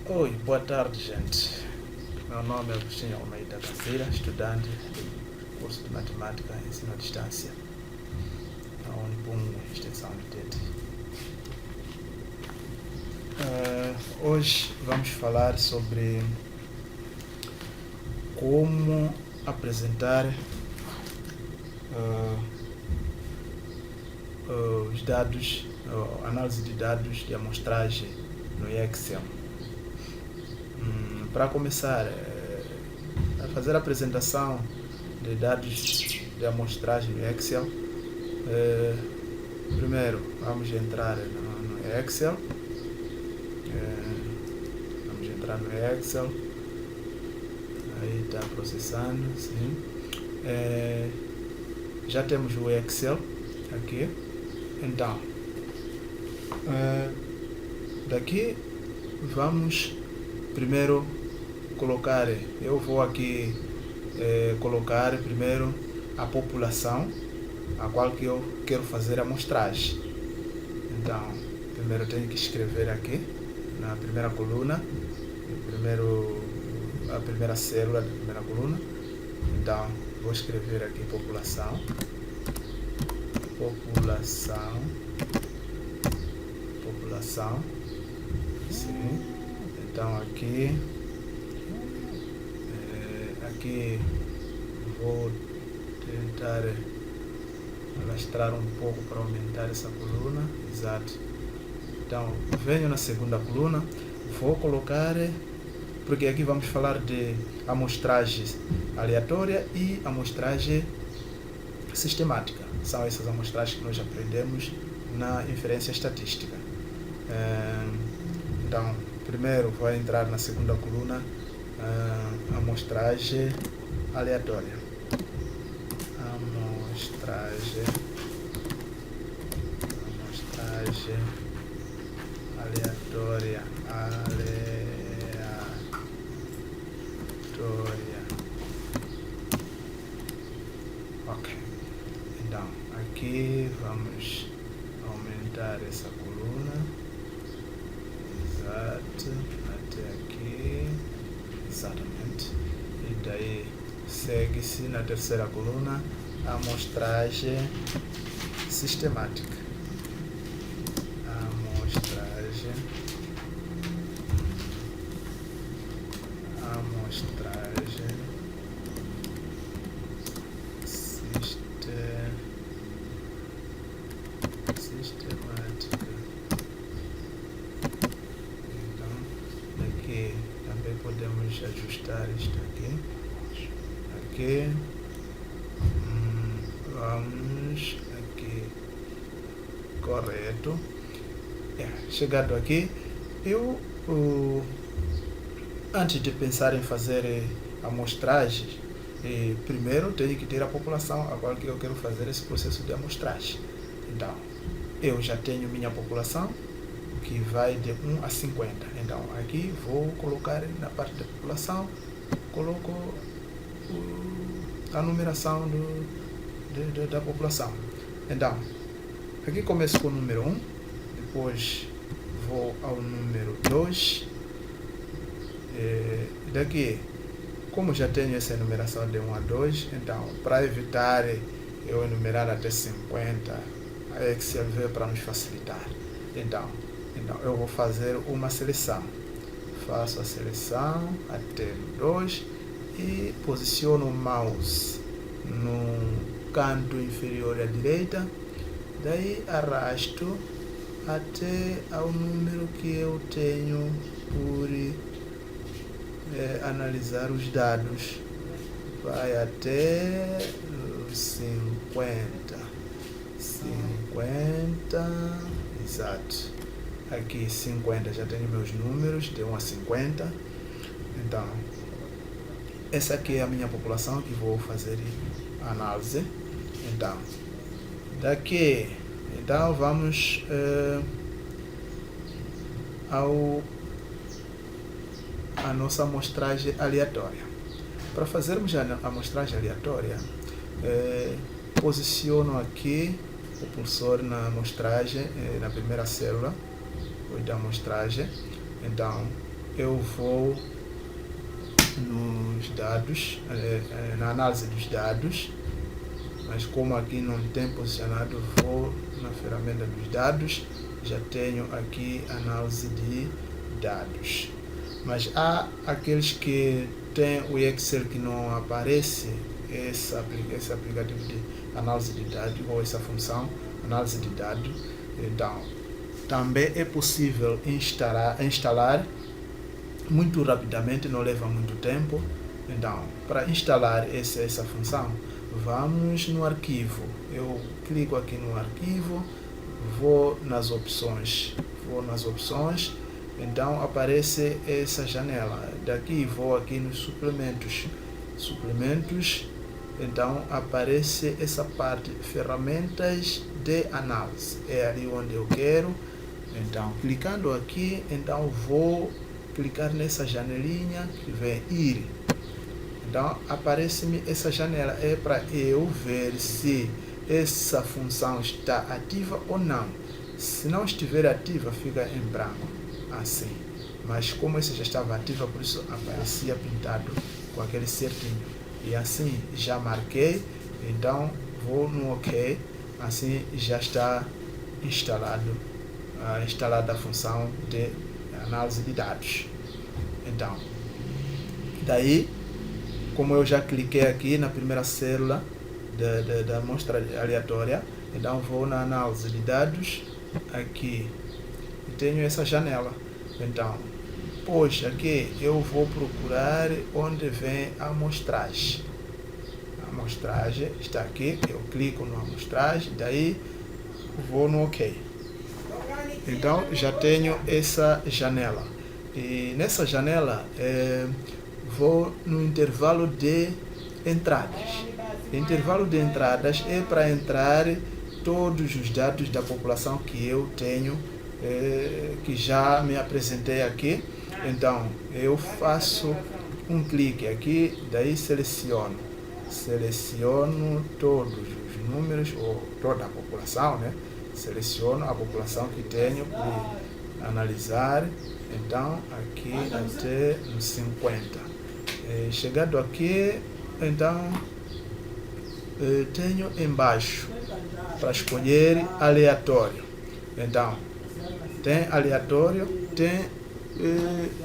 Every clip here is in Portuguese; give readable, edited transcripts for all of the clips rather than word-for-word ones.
Oi, boa tarde, gente. Meu nome é Agostinho Almeida Caveira, estudante do curso de Matemática e Ensino à Distância na Unipum, Extensão de Tete. Hoje vamos falar sobre como apresentar os dados, análise de dados de amostragem no Excel. Para começar, a fazer a apresentação de dados de amostragem no Excel, primeiro vamos entrar no Excel. Vamos entrar no Excel. Aí está processando, sim. Já temos o Excel aqui. Então, daqui vamos primeiro colocar, eu vou aqui colocar primeiro a população a qual que eu quero fazer a amostragem. Então, primeiro tenho que escrever aqui na primeira coluna, a primeira célula da primeira coluna. Então, vou escrever aqui população, sim. Então aqui vou tentar alastrar um pouco para aumentar essa coluna, exato. Então venho na segunda coluna, vou colocar, porque aqui vamos falar de amostragem aleatória e amostragem sistemática. São essas amostragens que nós aprendemos na inferência estatística. Então, primeiro vai entrar na segunda coluna amostragem aleatória. Amostragem aleatória. Ok. Então, aqui vamos aumentar essa coluna. Exato. Até aqui. Exatamente. E daí segue-se na terceira coluna a amostragem sistemática. Sistemática. Então, aqui também podemos ajustar isto aqui. Vamos aqui. Correto. Chegado aqui, eu antes de pensar em fazer amostragem, primeiro tenho que ter a população a qual que eu quero fazer esse processo de amostragem. Então, eu já tenho minha população, que vai de 1 a 50. Então, aqui vou colocar na parte da população, coloco a numeração da população. Então, aqui começo com o número 1, depois vou ao número 2. Daqui, como já tenho essa enumeração de 1 a 2, então, para evitar eu enumerar até 50, a Excel veio para nos facilitar. Então, eu vou fazer uma seleção. Faço a seleção até o 2 e posiciono o mouse no canto inferior à direita. Daí arrasto até ao número que eu tenho por analisar os dados. Vai até 50, exato. Aqui 50 já tenho meus números, de 1 a 50. Então, essa aqui é a minha população que vou fazer análise. Então, daqui, vamos a nossa amostragem aleatória. Para fazermos a amostragem aleatória, posiciono aqui o cursor na amostragem, na primeira célula da amostragem. Então, eu vou nos dados, na análise dos dados, mas como aqui não tem posicionado, vou na ferramenta dos dados, já tenho aqui análise de dados. Mas há aqueles que têm o Excel que não aparece esse aplicativo de análise de dados ou essa função análise de dados. Então, também é possível instalar muito rapidamente, não leva muito tempo. Então, para instalar essa função, vamos no arquivo. Eu clico aqui no arquivo, vou nas opções, então aparece essa janela. Daqui vou aqui nos suplementos, então aparece essa parte, ferramentas de análise, é ali onde eu quero. Então, clicando aqui, então vou clicar nessa janelinha que vem ir. Então, aparece-me essa janela, é para eu ver se essa função está ativa ou não. Se não estiver ativa, fica em branco, assim. Mas como essa já estava ativa, por isso aparecia pintado com aquele certinho. E assim, já marquei, então vou no OK, assim já está instalada a função de análise de dados. Então, daí, como eu já cliquei aqui na primeira célula da amostra aleatória, então vou na análise de dados, aqui, e tenho essa janela. Então, aqui eu vou procurar onde vem a amostragem. A amostragem está aqui, eu clico na amostragem, daí vou no OK. Então, já tenho essa janela. E nessa janela, vou no intervalo de entradas. Intervalo de entradas é para entrar todos os dados da população que eu tenho, que já me apresentei aqui. Então, eu faço um clique aqui, daí seleciono todos os números, ou toda a população, né? Seleciono a população que tenho para analisar. Então, aqui até no 50. Chegado aqui, então, tenho embaixo para escolher aleatório. Então, tem aleatório, tem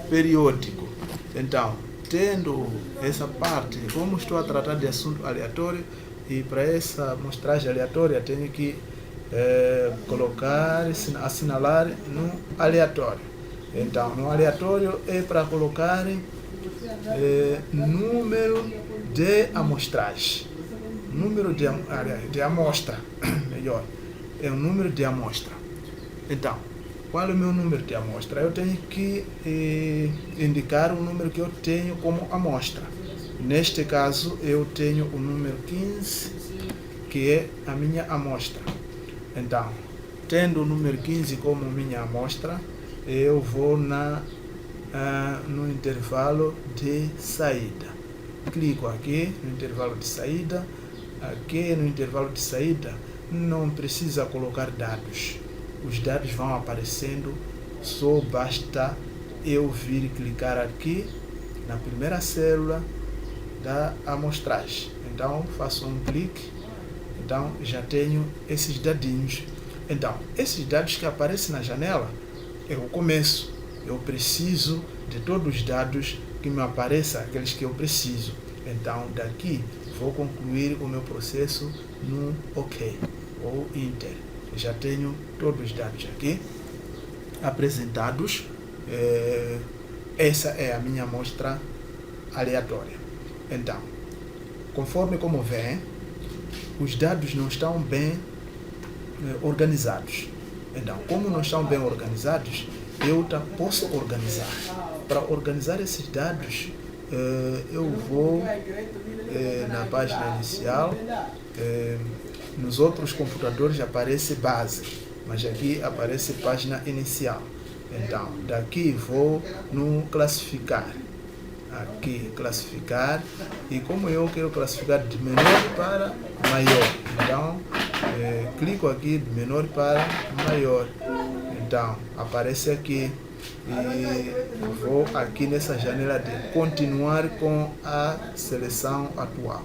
periódico. Então, tendo essa parte, como estou a tratar de assunto aleatório, e para essa amostragem aleatória tenho que assinalar no aleatório. Então, no aleatório é para colocar número de amostragem. Número de amostra, melhor, é o número de amostra. Então, qual é o meu número de amostra? Eu tenho que indicar o número que eu tenho como amostra. Neste caso, eu tenho o número 15, que é a minha amostra. Então, tendo o número 15 como minha amostra, eu vou no intervalo de saída. Clico aqui no intervalo de saída. Aqui no intervalo de saída não precisa colocar dados. Os dados vão aparecendo, só basta eu vir clicar aqui na primeira célula da amostragem. Então faço um clique, então já tenho esses dadinhos. Então, esses dados que aparecem na janela é o começo. Eu preciso de todos os dados que me apareçam, aqueles que eu preciso. Então, daqui vou concluir o meu processo no OK ou Enter. Já tenho todos os dados aqui apresentados. Essa é a minha amostra aleatória. Então, conforme como vem, os dados não estão bem organizados. Então, como não estão bem organizados, eu posso organizar. Para organizar esses dados, eu vou na página inicial. Nos outros computadores aparece base, mas aqui aparece página inicial. Então, daqui vou no classificar. Aqui, classificar. E como eu quero classificar de menor para maior, então, clico aqui de menor para maior. Então, aparece aqui e vou aqui nessa janela de continuar com a seleção atual.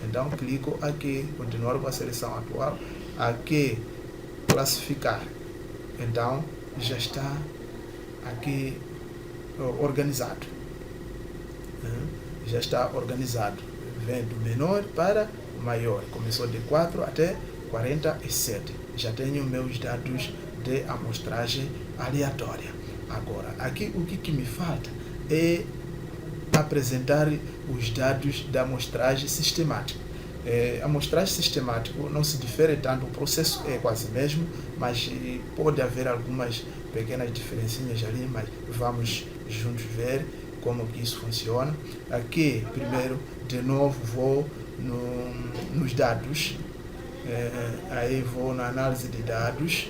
Então clico aqui, continuar com a seleção atual, aqui classificar. Então já está aqui organizado. Já está organizado. Vem do menor para o maior. Começou de 4 até 47. Já tenho meus dados de amostragem aleatória. Agora, aqui o que me falta é apresentar os dados da amostragem sistemática. A amostragem sistemática não se difere tanto, o processo é quase o mesmo, mas pode haver algumas pequenas diferencinhas ali, mas vamos juntos ver como que isso funciona. Aqui, primeiro, de novo, vou nos dados, aí vou na análise de dados,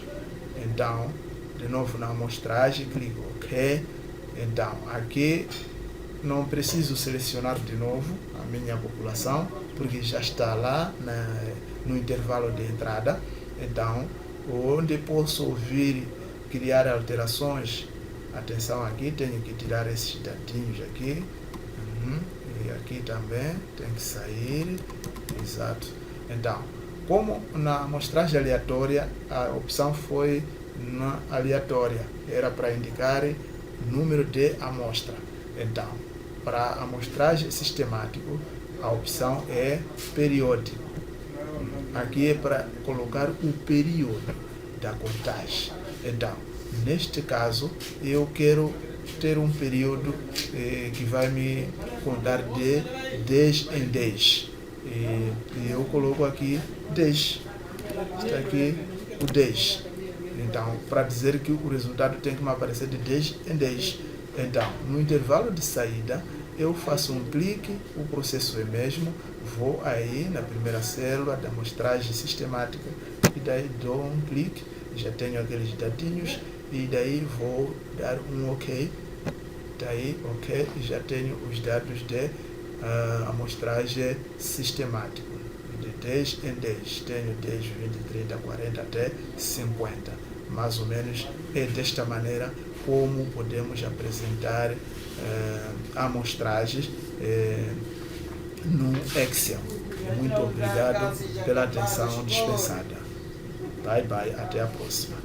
então, de novo na amostragem, clico OK. Então, aqui não preciso selecionar de novo a minha população, porque já está lá no intervalo de entrada. Então, onde posso vir criar alterações, atenção aqui, tenho que tirar esses dadinhos aqui, e aqui também tem que sair, exato. Então, como na amostragem aleatória, a opção foi na aleatória, era para indicar número de amostra. Então, para a amostragem sistemática, a opção é periódico. Aqui é para colocar o período da contagem. Então, neste caso, eu quero ter um período que vai me contar de 10 em 10. E eu coloco aqui 10. Está aqui o 10. Então, para dizer que o resultado tem que me aparecer de 10 em 10. Então, no intervalo de saída, eu faço um clique, o processo é mesmo, vou aí na primeira célula da amostragem sistemática e daí dou um clique, já tenho aqueles dadinhos e daí vou dar um OK. Daí, OK, já tenho os dados de amostragem sistemática. De 10 em 10, tenho 10, 20, 30, 40 até 50. Mais ou menos é desta maneira como podemos apresentar amostragens no Excel. Muito obrigado pela atenção dispensada. Bye bye, até a próxima.